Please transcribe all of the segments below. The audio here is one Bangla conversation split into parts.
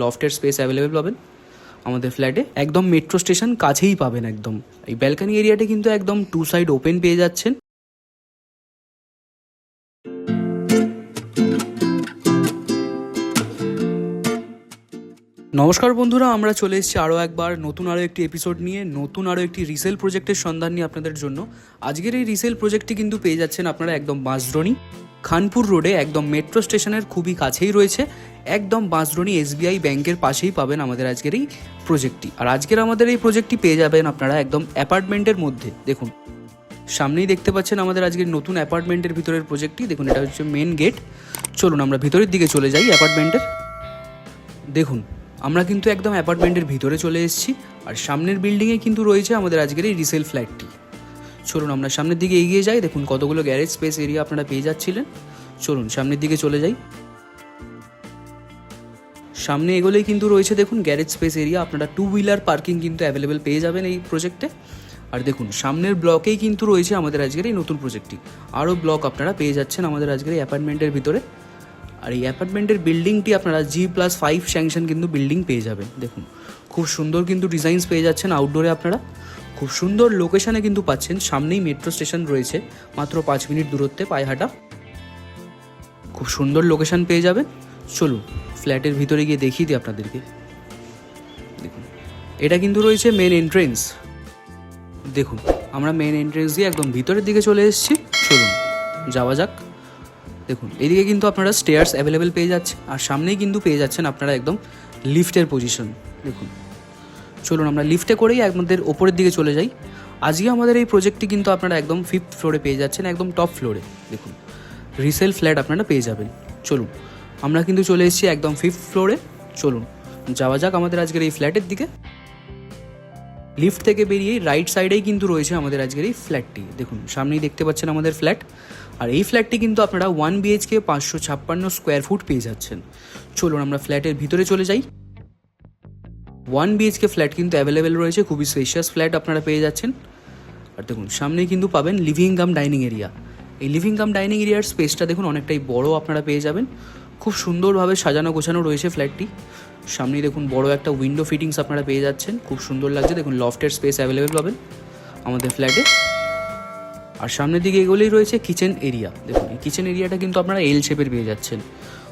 লফটের স্পেস অ্যাভেলেবেল পাবেন আমাদের ফ্ল্যাটে, একদম মেট্রো স্টেশন কাছেই পাবেন একদম। এই ব্যালকানি এরিয়াটা কিন্তু একদম 2 সাইড ওপেন পেয়ে যাচ্ছেন। নমস্কার বন্ধুরা, আমরা চলে এসেছি আরও একবার নতুন আরও একটি এপিসোড নিয়ে, নতুন আরও একটি রিসেল প্রজেক্টের সন্ধান নিয়ে আপনাদের জন্য। আজকের এই রিসেল প্রজেক্টটি কিন্তু পেয়ে যাচ্ছেন আপনারা একদম বাঁশদ্রোণী খানপুর রোডে, একদম মেট্রো স্টেশনের খুবই কাছেই রয়েছে, একদম বাঁশদ্রোণী SBI ব্যাংকের পাশেই পাবেন আমাদের আজকের এই প্রজেক্টটি। আর আজকের আমাদের এই প্রজেক্টটি পেয়ে যাবেন আপনারা একদম অ্যাপার্টমেন্টের মধ্যে। দেখুন সামনেই দেখতে পাচ্ছেন আমাদের আজকের নতুন অ্যাপার্টমেন্টের ভিতরের প্রজেক্টটি। দেখুন এটা হচ্ছে মেন গেট। চলুন আমরা ভিতরের দিকে চলে যাই অ্যাপার্টমেন্টের। দেখুন আমরা কিন্তু একদম অ্যাপার্টমেন্টের ভিতরে চলে এসেছি, আর সামনের বিল্ডিংয়ে কিন্তু রয়েছে আমাদের আজকের এই রিসেল ফ্ল্যাটটি। চলুন আমরা সামনের দিকে এগিয়ে যাই। দেখুন কতগুলো গ্যারেজ স্পেস এরিয়া আপনারা পেয়ে যাচ্ছিলেন। চলুন সামনের দিকে চলে যাই। সামনে এগোলেই কিন্তু রয়েছে দেখুন গ্যারেজ স্পেস এরিয়া, আপনারা 2 হুইলার পার্কিং কিন্তু অ্যাভেলেবেল পেয়ে যাবেন এই প্রজেক্টে। আর দেখুন সামনের ব্লকেই কিন্তু রয়েছে আমাদের আজকের এই নতুন প্রজেক্টটি। আরও ব্লক আপনারা পেয়ে যাচ্ছেন আমাদের আজকের এই অ্যাপার্টমেন্টের ভিতরে। আর এই অ্যাপার্টমেন্টের বিল্ডিংটি আপনারা G+5 স্যাংশন কিন্তু বিল্ডিং পেয়ে যাবেন। দেখুন খুব সুন্দর কিন্তু ডিজাইনস পেয়ে যাচ্ছেন আউটডোরে, আপনারা খুব সুন্দর লোকেশানে কিন্তু পাচ্ছেন। সামনেই মেট্রো স্টেশন রয়েছে, মাত্র 5 মিনিট দূরত্বে পায়ে হাঁটা, খুব সুন্দর লোকেশান পেয়ে যাবেন। চলুন ফ্ল্যাটের ভিতরে গিয়ে দেখিয়ে দিই আপনাদেরকে। দেখুন এটা কিন্তু রয়েছে মেন এন্ট্রেন্স। দেখুন আমরা মেন এন্ট্রেন্স দিয়ে একদম ভিতরের দিকে চলে এসেছি। চলুন যাওয়া যাক। দেখুন এদিকে কিন্তু আপনারা স্টেয়ার্স অ্যাভেলেবেল পেয়ে যাচ্ছে, আর সামনেই কিন্তু পেয়ে যাচ্ছেন আপনারা একদম লিফটের পজিশন। দেখুন চলুন আমরা লিফটে করেই আমাদের ওপরের দিকে চলে যাই। আজকে আমাদের এই প্রজেক্টটি কিন্তু আপনারা একদম 5th ফ্লোরে পেয়ে যাচ্ছেন, একদম টপ ফ্লোরে। দেখুন রিসেল ফ্ল্যাট আপনারা পেয়ে যাবেন। চলুন আমরা কিন্তু চলে এসেছি একদম 5th ফ্লোরে। চলুন যাওয়া যাক আমাদের আজকের এই ফ্ল্যাটের দিকে। লিফট থেকে বেরিয়ে রাইট সাইডেই কিন্তু রয়েছে আমাদের আজকের এই ফ্ল্যাটটি। দেখুন সামনেই দেখতে পাচ্ছেন আমাদের ফ্ল্যাট। আর এই ফ্ল্যাটটি কিন্তু আপনারা 1 BHK 556 স্কোয়ার ফুট পেয়ে যাচ্ছেন। চলুন আমরা ফ্ল্যাটের ভিতরে চলে যাই। 1 BHK ফ্ল্যাট কিন্তু অ্যাভেলেবেল রয়েছে, খুবই স্পেশিয়াস ফ্ল্যাট আপনারা পেয়ে যাচ্ছেন। আর দেখুন সামনেই কিন্তু পাবেন লিভিং কাম ডাইনিং এরিয়া। এই লিভিং কাম ডাইনিং এরিয়ার স্পেসটা দেখুন অনেকটাই বড় আপনারা পেয়ে যাবেন। খুব সুন্দরভাবে সাজানো গোছানো রয়েছে ফ্ল্যাটটি। সামনেই দেখুন বড় একটা উইন্ডো ফিটিংস আপনারা পেয়ে যাচ্ছেন, খুব সুন্দর লাগছে। দেখুন লফটের স্পেস অ্যাভেলেবেল পাবেন আমাদের ফ্ল্যাটে। আর সামনের দিকে এগুলোই রয়েছে কিচেন এরিয়া। দেখুন এই কিচেন এরিয়াটা কিন্তু আপনারা L শেপের পেয়ে যাচ্ছেন,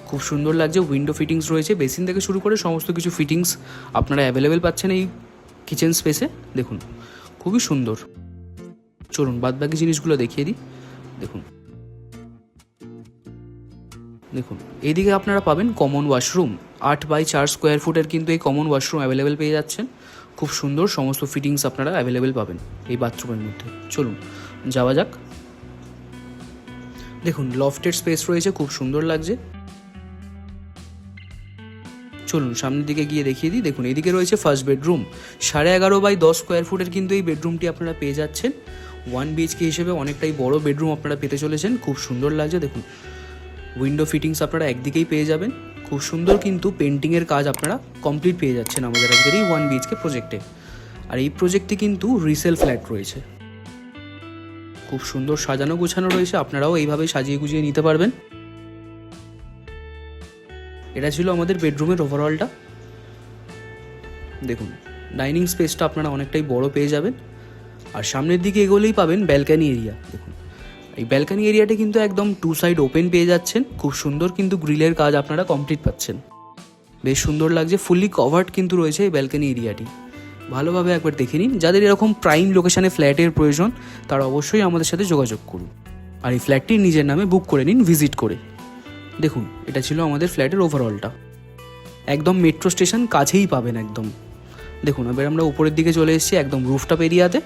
খুব সুন্দর লাগছে। উইন্ডো ফিটিংস রয়েছে, বেসিন থেকে শুরু করে সমস্ত কিছু ফিটিংস আপনারা অ্যাভেলেবেল পাচ্ছেন এই কিচেন স্পেসে। দেখুন খুবই সুন্দর। চলুন বাদবাকি জিনিসগুলো দেখিয়ে দিই। দেখুন দেখুন এইদিকে আপনারা পাবেন কমন ওয়াশরুম। 8x4 স্কোয়ার ফুটের কিন্তু এই কমন ওয়াশরুম অ্যাভেলেবেল পেয়ে যাচ্ছেন। খুব সুন্দর সমস্ত ফিটিংস আপনারা অ্যাভেলেবেল পাবেন এই বাথরুমের মধ্যে। চলুন যাওয়া যাক। দেখুন লফটের স্পেস রয়েছে, খুব সুন্দর লাগছে। চলুন সামনের দিকে গিয়ে দেখিয়ে দিই। দেখুন এদিকে রয়েছে ফার্স্ট বেডরুম। 11.5x10 স্কোয়ার ফুটের কিন্তু এই বেডরুমটি আপনারা পেয়ে যাচ্ছেন। 1 BHK হিসেবে অনেকটাই বড় বেডরুম আপনারা পেতে চলেছেন, খুব সুন্দর লাগছে। দেখুন উইন্ডো ফিটিংস আপনারা একদিকেই পেয়ে যাবেন, খুব সুন্দর কিন্তু পেন্টিংয়ের কাজ আপনারা কমপ্লিট পেয়ে যাচ্ছেন আমাদের আজকের এই 1 BHK প্রজেক্টে। আর এই প্রজেক্টটি কিন্তু রিসেল ফ্ল্যাট রয়েছে, খুব সুন্দর সাজানো গোছানো রয়েছে, আপনারাও এইভাবে সাজিয়ে গুজিয়ে নিতে পারবেন। এটা ছিল আমাদের বেডরুমের ওভারঅলটা। দেখুন ডাইনিং স্পেসটা আপনারা অনেকটাই বড় পেয়ে যাবেন। আর সামনের দিকে এগোলেই পাবেন ব্যালকানি এরিয়া। দেখুন এই ব্যালকানি এরিয়াটা কিন্তু একদম 2 সাইড ওপেন পেয়ে যাচ্ছেন, খুব সুন্দর কিন্তু গ্রিলের কাজ আপনারা কমপ্লিট পাচ্ছেন, বেশ সুন্দর লাগছে। ফুললি কভার্ড কিন্তু রয়েছে এই ব্যালকানি এরিয়াটি, ভালোভাবে একবার দেখে নিন। যাদের এরকম প্রাইম লোকেশানে ফ্ল্যাটের প্রয়োজন তারা অবশ্যই আমাদের সাথে যোগাযোগ করুন, আর এই ফ্ল্যাটটি নিজের নামে বুক করে নিন ভিজিট করে। দেখুন এটা ছিল আমাদের ফ্ল্যাটের ওভারঅলটা, একদম মেট্রো স্টেশন কাছেই পাবেন একদম। দেখুন এবার আমরা উপরের দিকে চলে এসেছি একদম রুফটপ এরিয়াতে।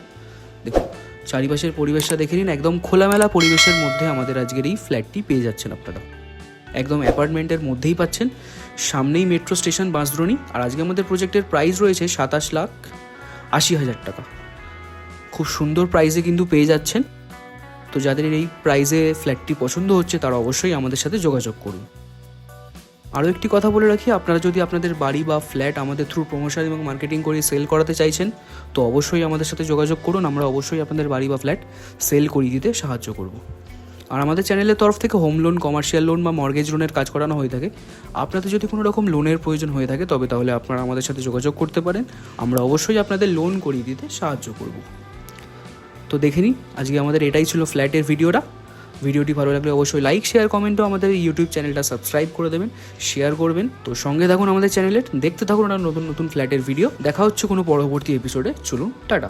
দেখুন চারিপাশের পরিবেশটা দেখে নিন, একদম খোলামেলা পরিবেশের মধ্যে আমাদের আজকের এই ফ্ল্যাটটি পেয়ে যাচ্ছেন আপনারা, একদম অ্যাপার্টমেন্টের মধ্যেই পাচ্ছেন। সামনেই মেট্রো স্টেশন বাঁশদ্রোণী। আর আজকে আমাদের প্রজেক্টের প্রাইস রয়েছে 27,80,000 টাকা, খুব সুন্দর প্রাইসে কিন্তু পেয়ে যাচ্ছেন। তো যাদের এই প্রাইসে ফ্ল্যাটটি পছন্দ হচ্ছে তারা অবশ্যই আমাদের সাথে যোগাযোগ করুন। আরও একটি কথা বলে রাখি, আপনারা যদি আপনাদের বাড়ি বা ফ্ল্যাট আমাদের থ্রু প্রমোশন এবং মার্কেটিং করে সেল করাতে চাইছেন তো অবশ্যই আমাদের সাথে যোগাযোগ করুন, আমরা অবশ্যই আপনাদের বাড়ি বা ফ্ল্যাট সেল করিয়ে দিতে সাহায্য করব। আর আমাদের চ্যানেলের তরফ থেকে হোম লোন, কমার্শিয়াল লোন বা মর্গেজ লোনের কাজ করানো হয়ে থাকে। আপনাদের যদি কোনো রকম লোনের প্রয়োজন হয়ে থাকে তবে তাহলে আপনারা আমাদের সাথে যোগাযোগ করতে পারেন। আমরা অবশ্যই আপনাদের লোন করিয়ে দিতে সাহায্য করব। তো দেখে নিন, আজকে আমাদের এটাই ছিল ফ্ল্যাটের ভিডিওটা। ভিডিওটি ভালো লাগলে অবশ্যই লাইক, শেয়ার, কমেন্টও আমাদের ইউটিউব চ্যানেলটা সাবস্ক্রাইব করে দেবেন, শেয়ার করবেন। তো সঙ্গে থাকুন আমাদের চ্যানেলের, দেখতে থাকুন নতুন নতুন ফ্ল্যাটের ভিডিও। দেখা হচ্ছে কোনো পরবর্তী এপিসোডে। চলুন, টাটা।